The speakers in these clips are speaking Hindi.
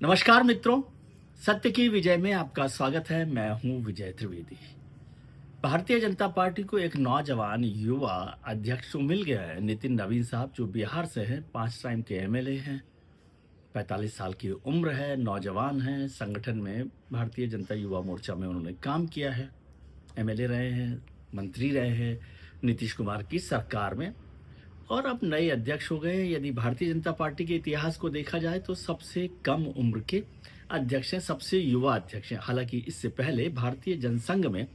नमस्कार मित्रों, सत्य की विजय में आपका स्वागत है। मैं हूं विजय त्रिवेदी। भारतीय जनता पार्टी को एक नौजवान युवा अध्यक्ष मिल गया है, नितिन नवीन साहब, जो बिहार से हैं, 5 टाइम के एमएलए हैं, 45 साल की उम्र है, नौजवान हैं। संगठन में भारतीय जनता युवा मोर्चा में उन्होंने काम किया है, एमएलए रहे हैं, मंत्री रहे हैं नीतीश कुमार की सरकार में, और अब नए अध्यक्ष हो गए। यदि भारतीय जनता पार्टी के इतिहास को देखा जाए तो सबसे कम उम्र के अध्यक्ष हैं, सबसे युवा अध्यक्ष हैं। हालांकि इससे पहले भारतीय जनसंघ में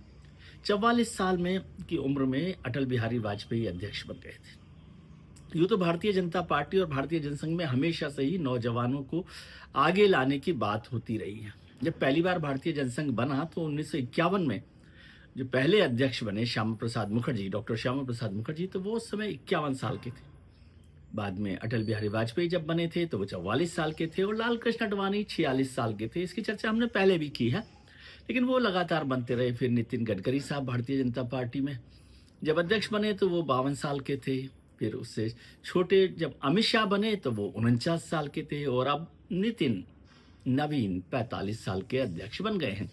44 साल में की उम्र में अटल बिहारी वाजपेयी अध्यक्ष बन गए थे। यूँ तो भारतीय जनता पार्टी और भारतीय जनसंघ में हमेशा से ही नौजवानों को आगे लाने की बात होती रही है। जब पहली बार भारतीय जनसंघ बना तो 1951 में जो पहले अध्यक्ष बने श्यामा प्रसाद मुखर्जी, डॉक्टर श्यामा प्रसाद मुखर्जी, तो वो उस समय 51 साल के थे। बाद में अटल बिहारी वाजपेयी जब बने थे तो वो 44 साल के थे, और लाल कृष्ण आडवाणी 46 साल के थे। इसकी चर्चा हमने पहले भी की है, लेकिन वो लगातार बनते रहे। फिर नितिन गडकरी साहब भारतीय जनता पार्टी में जब अध्यक्ष बने तो वो 52 साल के थे। फिर उससे छोटे जब अमित शाह बने तो वो 49 साल के थे, और अब नितिन नवीन 45 साल के अध्यक्ष बन गए हैं।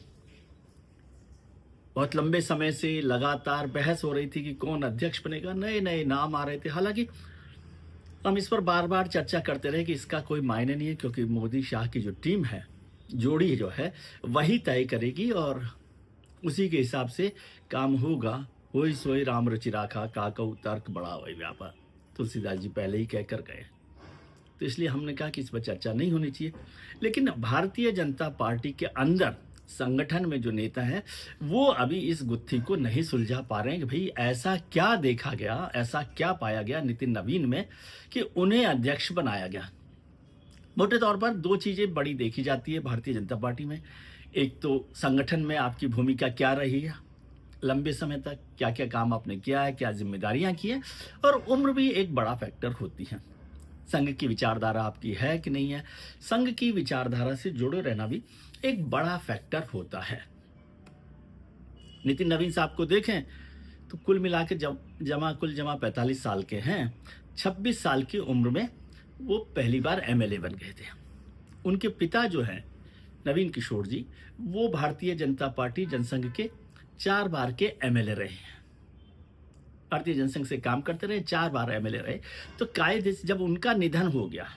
बहुत लंबे समय से लगातार बहस हो रही थी कि कौन अध्यक्ष बनेगा, नए नए नाम आ रहे थे। हालांकि हम इस पर बार बार चर्चा करते रहे कि इसका कोई मायने नहीं है, क्योंकि मोदी शाह की जो टीम है, जोड़ी जो है, वही तय करेगी और उसी के हिसाब से काम होगा। होई सोई राम रुचि राखा, काकऊ तर्क बड़ा वही व्यापार, तुलसीदास जी पहले ही कहकर गए। तो इसलिए हमने कहा कि इस पर चर्चा नहीं होनी चाहिए। लेकिन भारतीय जनता पार्टी के अंदर संगठन में जो नेता हैं, वो अभी इस गुत्थी को नहीं सुलझा पा रहे हैं कि भाई ऐसा क्या देखा गया, ऐसा क्या पाया गया नितिन नवीन में कि उन्हें अध्यक्ष बनाया गया। मोटे तौर पर दो चीजें बड़ी देखी जाती है भारतीय जनता पार्टी में। एक तो संगठन में आपकी भूमिका क्या रही है, लंबे समय तक क्या क्या काम आपने किया है, क्या जिम्मेदारियां की है, और उम्र भी एक बड़ा फैक्टर होती है। संघ की विचारधारा आपकी है कि नहीं है, संघ की विचारधारा से जुड़े रहना भी एक बड़ा फैक्टर होता है। नितिन नवीन साहब को देखें तो कुल मिला के जमा 45 साल के हैं। 26 साल की उम्र में वो पहली बार एमएलए बन गए थे। उनके पिता जो हैं नवीन किशोर जी, वो भारतीय जनता पार्टी जनसंघ के 4 बार के एमएलए रहे हैं। भारतीय जनसंघ से काम करते रहे, 4 बार एमएलए रहे। तो कायदे से जब उनका निधन हो गया,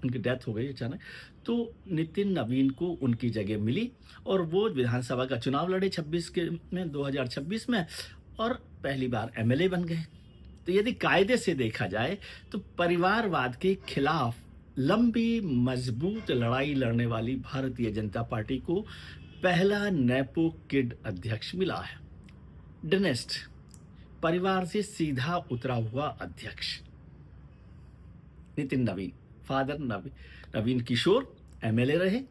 उनकी डेथ हो गई अचानक, तो नितिन नवीन को उनकी जगह मिली और वो विधानसभा का चुनाव लड़े 2026 में, और पहली बार एमएलए बन गए। तो यदि कायदे से देखा जाए तो परिवारवाद के खिलाफ लंबी मजबूत लड़ाई लड़ने वाली भारतीय जनता पार्टी को पहला नेपो किड अध्यक्ष मिला है। डिनेस्ट परिवार से सीधा उतरा हुआ अध्यक्ष नितिन नवीन, फादर नवीन किशोर एमएलए रहे,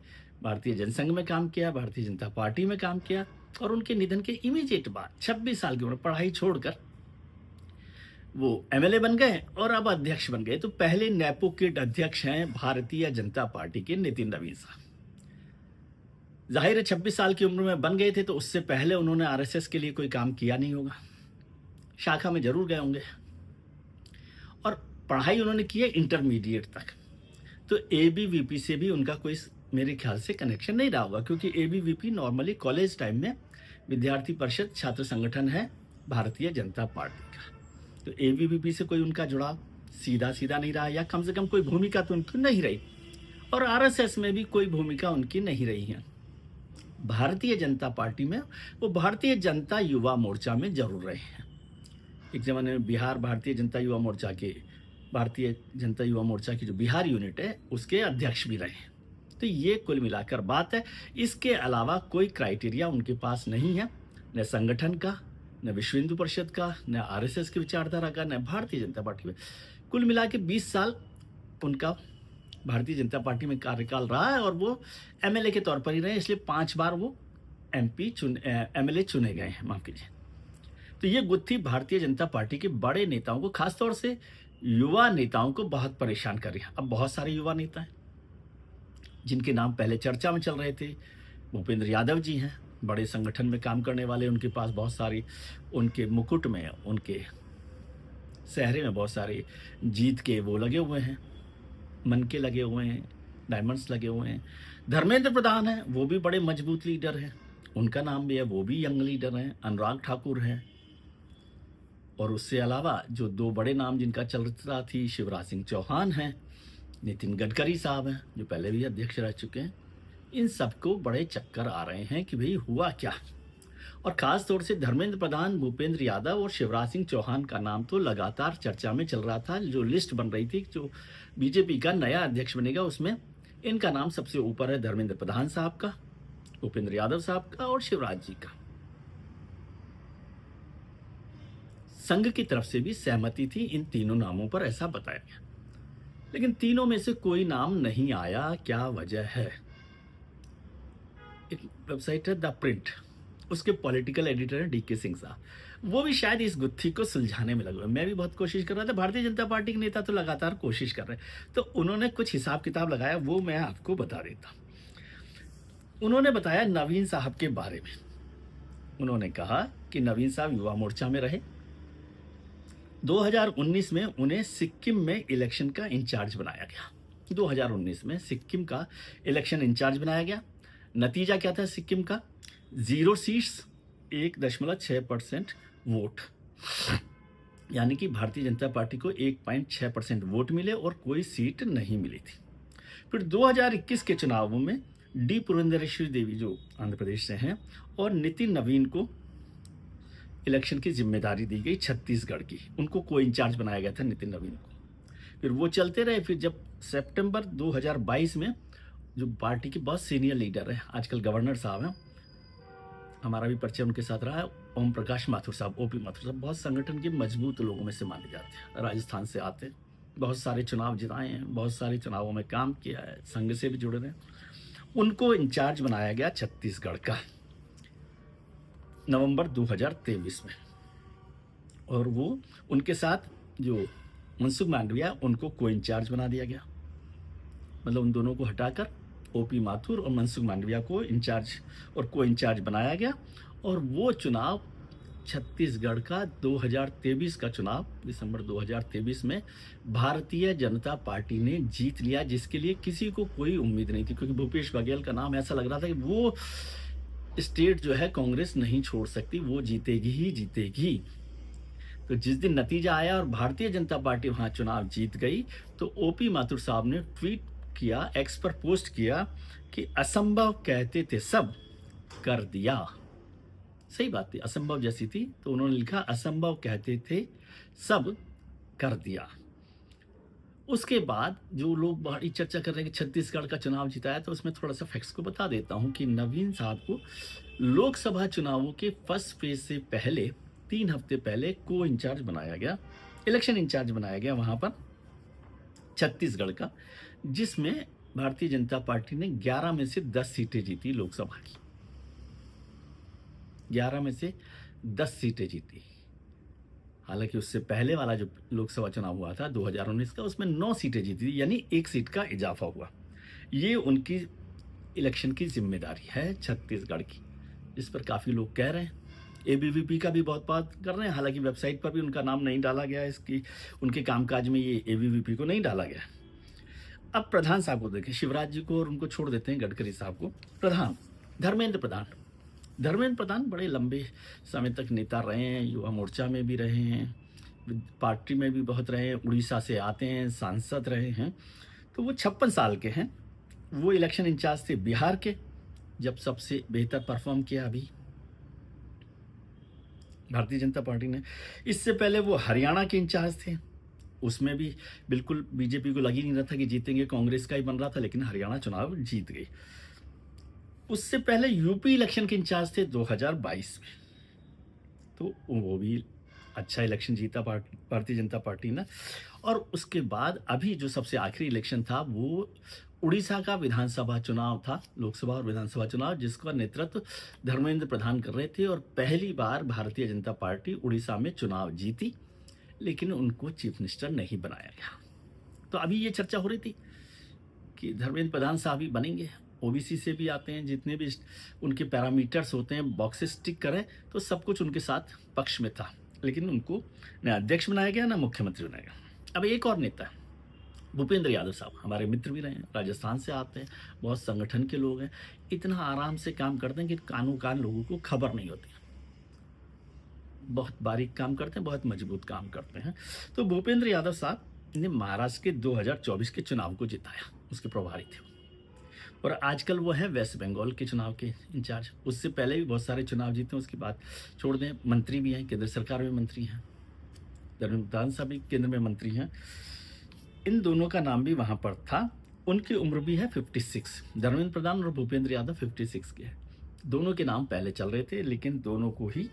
भारतीय जनसंघ में काम किया, भारतीय जनता पार्टी में काम किया, और उनके निधन के इमीडिएट बाद 26 साल की उम्र पढ़ाई छोड़कर वो एमएलए बन गए और अब अध्यक्ष बन गए। तो पहले नेपो किड अध्यक्ष हैं भारतीय जनता पार्टी के नितिन नवीन साहब। जाहिर है 26 साल की उम्र में बन गए थे, तो उससे पहले उन्होंने आरएसएस के लिए कोई काम किया नहीं होगा, शाखा में जरूर गए होंगे, और पढ़ाई उन्होंने की है इंटरमीडिएट तक। तो एबीवीपी से भी उनका कोई मेरे ख्याल से कनेक्शन नहीं रहा होगा, क्योंकि एबीवीपी नॉर्मली कॉलेज टाइम में विद्यार्थी परिषद छात्र संगठन है भारतीय जनता पार्टी का। तो एबीवीपी से कोई उनका जुड़ाव सीधा सीधा नहीं रहा, या कम से कम कोई भूमिका तो उनकी नहीं रही, और आरएसएस में भी कोई भूमिका उनकी नहीं रही है। भारतीय जनता पार्टी में वो भारतीय जनता युवा मोर्चा में जरूर रहे हैं। एक जमाने में बिहार भारतीय जनता युवा मोर्चा की जो बिहार यूनिट है, उसके अध्यक्ष भी रहे। तो ये कुल मिलाकर बात है। इसके अलावा कोई क्राइटेरिया उनके पास नहीं है, न संगठन का, न विश्व हिंदू परिषद का, न आरएसएस की विचारधारा का, न भारतीय जनता पार्टी में। कुल मिला के 20 साल उनका भारतीय जनता पार्टी में कार्यकाल रहा है, और वो एमएलए के तौर पर ही रहे, इसलिए 5 बार वो एमएलए चुने गए हैं, माफ कीजिए। तो ये गुत्थी भारतीय जनता पार्टी के बड़े नेताओं को, खासतौर से युवा नेताओं को बहुत परेशान कर रही है। अब बहुत सारे युवा नेता हैं जिनके नाम पहले चर्चा में चल रहे थे। भूपेंद्र यादव जी हैं, बड़े संगठन में काम करने वाले, उनके पास बहुत सारी, उनके मुकुट में, उनके सहरे में बहुत सारे जीत के वो लगे हुए हैं, मन के लगे हुए हैं, डायमंड्स लगे हुए हैं। धर्मेंद्र प्रधान है, वो भी बड़े मजबूत लीडर हैं, उनका नाम भी है, वो भी यंग लीडर हैं। अनुराग ठाकुर हैं, और उससे अलावा जो दो बड़े नाम जिनका चर्चा थी, शिवराज सिंह चौहान हैं, नितिन गडकरी साहब हैं जो पहले भी अध्यक्ष रह चुके हैं। इन सबको बड़े चक्कर आ रहे हैं कि भाई हुआ क्या। और खास तौर से धर्मेंद्र प्रधान, भूपेंद्र यादव और शिवराज सिंह चौहान का नाम तो लगातार चर्चा में चल रहा था। जो लिस्ट बन रही थी, जो बीजेपी का नया अध्यक्ष बनेगा, उसमें इनका नाम सबसे ऊपर है, धर्मेंद्र प्रधान साहब का, भूपेंद्र यादव साहब का और शिवराज जी का। संघ की तरफ से भी सहमति थी इन तीनों नामों पर, ऐसा बताया गया। लेकिन तीनों में से कोई नाम नहीं आया। क्या वजह है? एक वेबसाइट है द प्रिंट, उसके पॉलिटिकल एडिटर हैं डीके सिंह साहब। वो भी शायद इस गुत्थी को सुलझाने में लगे हुए। मैं भी बहुत कोशिश कर रहा था, भारतीय जनता पार्टी के नेता तो लगातार कोशिश कर रहे हैं। तो उन्होंने कुछ हिसाब किताब लगाया, वो मैं आपको बता देता हूँ। उन्होंने बताया नवीन साहब के बारे में। उन्होंने कहा कि नवीन साहब युवा मोर्चा में रहे। 2019 में उन्हें सिक्किम में इलेक्शन का इंचार्ज बनाया गया। 2019 में सिक्किम का इलेक्शन इंचार्ज बनाया गया। नतीजा क्या था सिक्किम का? 0 सीट्स, 1.6% वोट, यानी कि भारतीय जनता पार्टी को 1.6% वोट मिले और कोई सीट नहीं मिली थी। फिर 2021 के चुनावों में डी पुरंदेश्वरी देवी जो आंध्र प्रदेश से हैं और नितिन नवीन को इलेक्शन की जिम्मेदारी दी गई छत्तीसगढ़ की। उनको को इंचार्ज बनाया गया था नितिन नवीन को। फिर वो चलते रहे। फिर जब सितंबर 2022 में जो पार्टी के बहुत सीनियर लीडर है, आजकल गवर्नर साहब हैं, हमारा भी परिचय उनके साथ रहा है, ओम प्रकाश माथुर साहब, ओपी माथुर साहब, बहुत संगठन के मजबूत लोगों में से माने जाते हैं। राजस्थान से आते हैं, बहुत सारे चुनाव जिताए हैं, बहुत सारे चुनावों में काम किया है, संघ से भी जुड़े रहे। उनको इंचार्ज बनाया गया छत्तीसगढ़ का नवंबर 2023 में। और वो उनके साथ जो मनसुख मांडविया, उनको को इंचार्ज बना दिया गया। मतलब उन दोनों को हटाकर ओपी माथुर और मनसुख मांडविया को इंचार्ज और को इंचार्ज बनाया गया। और वो चुनाव छत्तीसगढ़ का 2023 का चुनाव, दिसंबर 2023 में भारतीय जनता पार्टी ने जीत लिया, जिसके लिए किसी को कोई उम्मीद नहीं थी। क्योंकि भूपेश बघेल का नाम ऐसा लग रहा था कि वो स्टेट जो है कांग्रेस नहीं छोड़ सकती, वो जीतेगी ही जीतेगी। तो जिस दिन नतीजा आया और भारतीय जनता पार्टी वहां चुनाव जीत गई, तो ओपी माथुर साहब ने ट्वीट किया, एक्स पर पोस्ट किया कि असंभव कहते थे सब, कर दिया। सही बात थी, असंभव जैसी थी, तो उन्होंने लिखा असंभव कहते थे सब, कर दिया। उसके बाद जो लोग बड़ी चर्चा कर रहे हैं कि छत्तीसगढ़ का चुनाव जिताया, तो उसमें थोड़ा सा फैक्ट्स को बता देता हूं कि नवीन साहब को लोकसभा चुनावों के फर्स्ट फेज से पहले 3 हफ्ते पहले को इंचार्ज बनाया गया, इलेक्शन इंचार्ज बनाया गया वहां पर छत्तीसगढ़ का, जिसमें भारतीय जनता पार्टी ने 11 में से 10 सीटें जीती लोकसभा की। 11 में से 10 सीटें जीती। हालांकि उससे पहले वाला जो लोकसभा चुनाव हुआ था 2019 का, उसमें 9 सीटें जीती, यानी 1 सीट का इजाफा हुआ। ये उनकी इलेक्शन की जिम्मेदारी है छत्तीसगढ़ की, जिस पर काफ़ी लोग कह रहे हैं। एबीवीपी का भी बहुत बात कर रहे हैं, हालांकि वेबसाइट पर भी उनका नाम नहीं डाला गया है, इसकी उनके कामकाज में ये एबीवीपी को नहीं डाला गया। अब प्रधान साहब को देखें, शिवराज जी को और उनको छोड़ देते हैं, गडकरी साहब को। प्रधान धर्मेंद्र प्रधान बड़े लंबे समय तक नेता रहे हैं, युवा मोर्चा में भी रहे हैं, पार्टी में भी बहुत रहे हैं, उड़ीसा से आते हैं, सांसद रहे हैं। तो वो 56 साल के हैं। वो इलेक्शन इंचार्ज थे बिहार के, जब सबसे बेहतर परफॉर्म किया अभी भारतीय जनता पार्टी ने। इससे पहले वो हरियाणा के इंचार्ज थे, उसमें भी बिल्कुल बीजेपी को लग ही नहीं रहा था कि जीतेंगे, कांग्रेस का ही बन रहा था, लेकिन हरियाणा चुनाव जीत गई। उससे पहले यूपी इलेक्शन के इंचार्ज थे 2022 में, तो वो भी अच्छा इलेक्शन जीता भारतीय जनता पार्टी ने। और उसके बाद अभी जो सबसे आखिरी इलेक्शन था वो उड़ीसा का विधानसभा चुनाव था, लोकसभा और विधानसभा चुनाव, जिसका नेतृत्व धर्मेंद्र प्रधान कर रहे थे। और पहली बार भारतीय जनता पार्टी उड़ीसा में चुनाव जीती, लेकिन उनको चीफ मिनिस्टर नहीं बनाया गया। तो अभी ये चर्चा हो रही थी कि धर्मेंद्र प्रधान साहब ही बनेंगे, ओबीसी से भी आते हैं, जितने भी उनके पैरामीटर्स होते हैं बॉक्सेस टिक करें, तो सब कुछ उनके साथ पक्ष में था, लेकिन उनको न अध्यक्ष बनाया गया, न मुख्यमंत्री बनाया गया। अब एक और नेता है भूपेंद्र यादव साहब हमारे मित्र भी रहे हैं, राजस्थान से आते हैं, बहुत संगठन के लोग हैं, इतना आराम से काम करते हैं कि कानों कान लोगों को खबर नहीं होती। बहुत बारीक काम करते हैं, बहुत मजबूत काम करते हैं। तो भूपेंद्र यादव साहब ने महाराष्ट्र के 2024 के चुनाव को जिताया, उसके प्रभारी थे। और आजकल वो है वेस्ट बंगाल के चुनाव के इंचार्ज। उससे पहले भी बहुत सारे चुनाव जीते, उसकी बात छोड़ दें। मंत्री भी हैं, केंद्र सरकार में मंत्री हैं, धर्मेंद्र प्रधान साहब भी केंद्र में मंत्री हैं। इन दोनों का नाम भी वहाँ पर था। उनकी उम्र भी है 56। धर्मेंद्र प्रधान और भूपेंद्र यादव 56 के हैं। दोनों के नाम पहले चल रहे थे, लेकिन दोनों को ही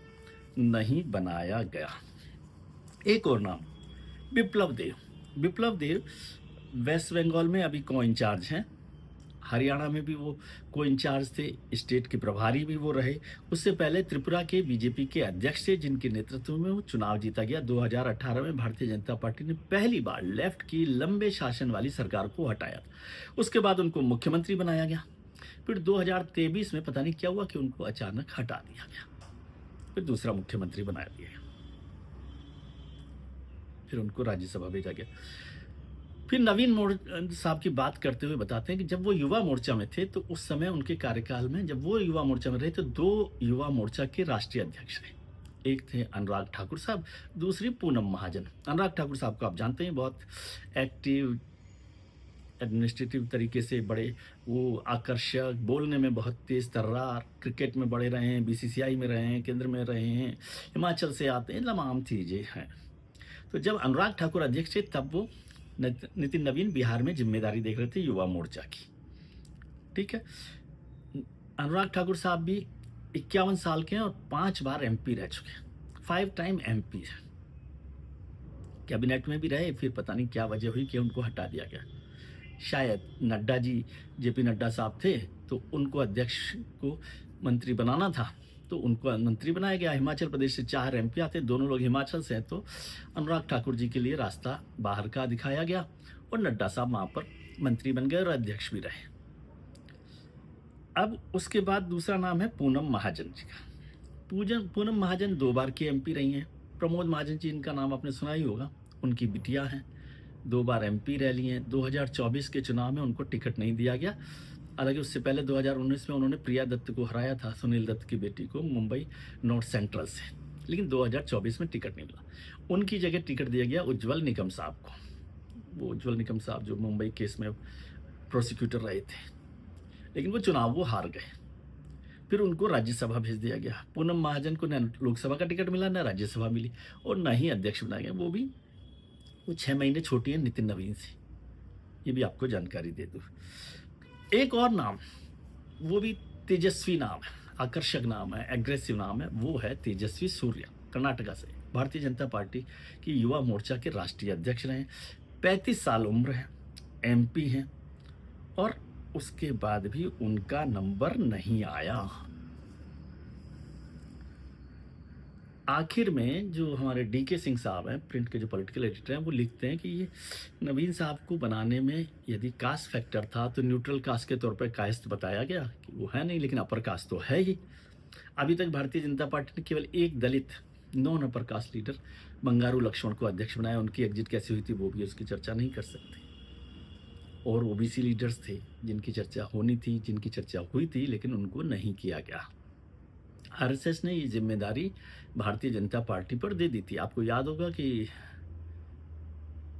नहीं बनाया गया। एक और नाम, विप्लव देव। विप्लव देव वेस्ट बंगाल में अभी को इंचार्ज हैं, हरियाणा में भी वो को इंचार्ज थे, स्टेट के प्रभारी भी वो रहे। उससे पहले त्रिपुरा के बीजेपी के अध्यक्ष थे, जिनके नेतृत्व में वो चुनाव जीता गया। 2018 में भारतीय जनता पार्टी ने पहली बार लेफ्ट की लंबे शासन वाली सरकार को हटाया था। उसके बाद उनको मुख्यमंत्री बनाया गया। फिर 2023 में पता नहीं क्या हुआ कि उनको अचानक हटा दिया गया, फिर दूसरा मुख्यमंत्री बना दिया गया, फिर उनको राज्यसभा भेजा गया। फिर नवीन साहब की बात करते हुए बताते हैं कि जब वो युवा मोर्चा में थे तो उस समय उनके कार्यकाल में, जब वो युवा मोर्चा में रहे तो 2 युवा मोर्चा के राष्ट्रीय अध्यक्ष रहे। एक थे अनुराग ठाकुर साहब, दूसरी पूनम महाजन। अनुराग ठाकुर साहब को आप जानते हैं, बहुत एक्टिव, एडमिनिस्ट्रेटिव तरीके से बड़े वो आकर्षक, बोलने में बहुत तेज तर्रार, क्रिकेट में बड़े रहे हैं, बीसीसीआई में रहे हैं, केंद्र में रहे हैं, हिमाचल से आते हैं, तमाम चीज़ें हैं। तो जब अनुराग ठाकुर अध्यक्ष थे तब वो नितिन नवीन बिहार में जिम्मेदारी देख रहे थे युवा मोर्चा की। ठीक है, अनुराग ठाकुर साहब भी 51 साल के हैं और 5 बार एमपी रह चुके हैं, 5 टाइम एमपी है। कैबिनेट में भी रहे, फिर पता नहीं क्या वजह हुई कि उनको हटा दिया गया। शायद नड्डा जी, जेपी नड्डा साहब थे तो उनको अध्यक्ष को मंत्री बनाना था, तो उनको मंत्री बनाया गया। हिमाचल प्रदेश से 4 एमपी आते, दोनों लोग हिमाचल से हैं, तो अनुराग ठाकुर जी के लिए रास्ता बाहर का दिखाया गया और नड्डा साहब वहाँ पर मंत्री बन गए और अध्यक्ष भी रहे। अब उसके बाद दूसरा नाम है पूनम महाजन जी का। पूनम महाजन 2 बार की एमपी रही हैं। प्रमोद महाजन जी, इनका नाम आपने सुना ही होगा, उनकी बिटिया हैं, 2 बार एमपी रह ली हैं। 2024 के चुनाव में उनको टिकट नहीं दिया गया। हालांकि उससे पहले 2019 में उन्होंने प्रिया दत्त को हराया था, सुनील दत्त की बेटी को, मुंबई नॉर्थ सेंट्रल से, लेकिन 2024 में टिकट नहीं मिला। उनकी जगह टिकट दिया गया उज्जवल निकम साहब को। वो उज्जवल निकम साहब जो मुंबई केस में प्रोसिक्यूटर रहे थे, लेकिन वो चुनाव वो हार गए। फिर उनको राज्यसभा भेज दिया गया। पूनम महाजन को न लोकसभा का टिकट मिला, न राज्यसभा मिली, और न ही अध्यक्ष बनाया गया। वो 6 महीने छोटी है नितिन नवीन से, ये भी आपको जानकारी दे दूँ। एक और नाम, वो भी तेजस्वी नाम है, आकर्षक नाम है, एग्रेसिव नाम है, वो है तेजस्वी सूर्या, कर्नाटका से भारतीय जनता पार्टी की युवा मोर्चा के राष्ट्रीय अध्यक्ष रहे। 35 साल उम्र है, एमपी हैं, और उसके बाद भी उनका नंबर नहीं आया। आखिर में जो हमारे डीके सिंह साहब हैं, प्रिंट के जो पॉलिटिकल एडिटर हैं, वो लिखते हैं कि ये नवीन साहब को बनाने में यदि कास्ट फैक्टर था तो न्यूट्रल कास्ट के तौर पर कास्ट बताया गया कि वो है नहीं, लेकिन अपर कास्ट तो है ही। अभी तक भारतीय जनता पार्टी ने केवल एक दलित non upper caste leader Bangaru Lakshman को अध्यक्ष बनाया। उनकी एग्जिट कैसे हुई थी वो भी उसकी चर्चा नहीं कर सकते। और ओबीसी लीडर्स थे जिनकी चर्चा होनी थी, जिनकी चर्चा हुई थी, लेकिन उनको नहीं किया गया। आरएसएस ने ये जिम्मेदारी भारतीय जनता पार्टी पर दे दी थी। आपको याद होगा कि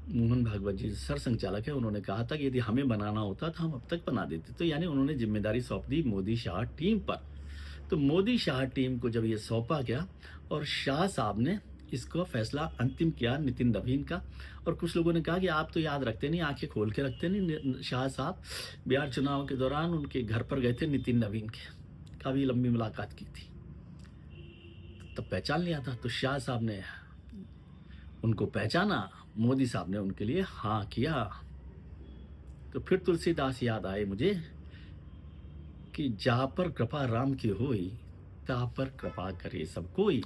मोहन भागवत जी सर संचालक है, उन्होंने कहा था कि यदि हमें बनाना होता तो हम अब तक बना देते। तो यानी उन्होंने जिम्मेदारी सौंप दी मोदी शाह टीम पर। तो मोदी शाह टीम को जब ये सौंपा गया और शाह साहब ने इसको फैसला अंतिम किया नितिन नवीन का, और कुछ लोगों ने कहा कि आप तो याद रखते नहीं, आंखें खोल के रखते नहीं। शाह साहब बिहार चुनाव के दौरान उनके घर पर गए थे नितिन नवीन के, काफ़ी लंबी मुलाकात की थी, तब पहचान लिया था। तो शाह साहब ने उनको पहचाना, मोदी साहब ने उनके लिए हाँ किया। तो फिर तुलसीदास याद आए मुझे कि जा पर कृपा राम की होई, ता पर कृपा करे सब कोई।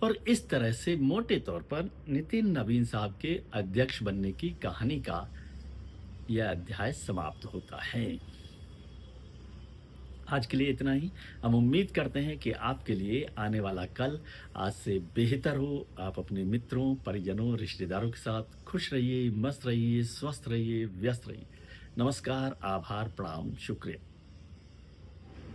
और इस तरह से मोटे तौर पर नितिन नवीन साहब के अध्यक्ष बनने की कहानी का यह अध्याय समाप्त होता है। आज के लिए इतना ही। हम उम्मीद करते हैं कि आपके लिए आने वाला कल आज से बेहतर हो। आप अपने मित्रों, परिजनों, रिश्तेदारों के साथ खुश रहिए, मस्त रहिए, स्वस्थ रहिए, व्यस्त रहिए। नमस्कार, आभार, प्रणाम, शुक्रिया।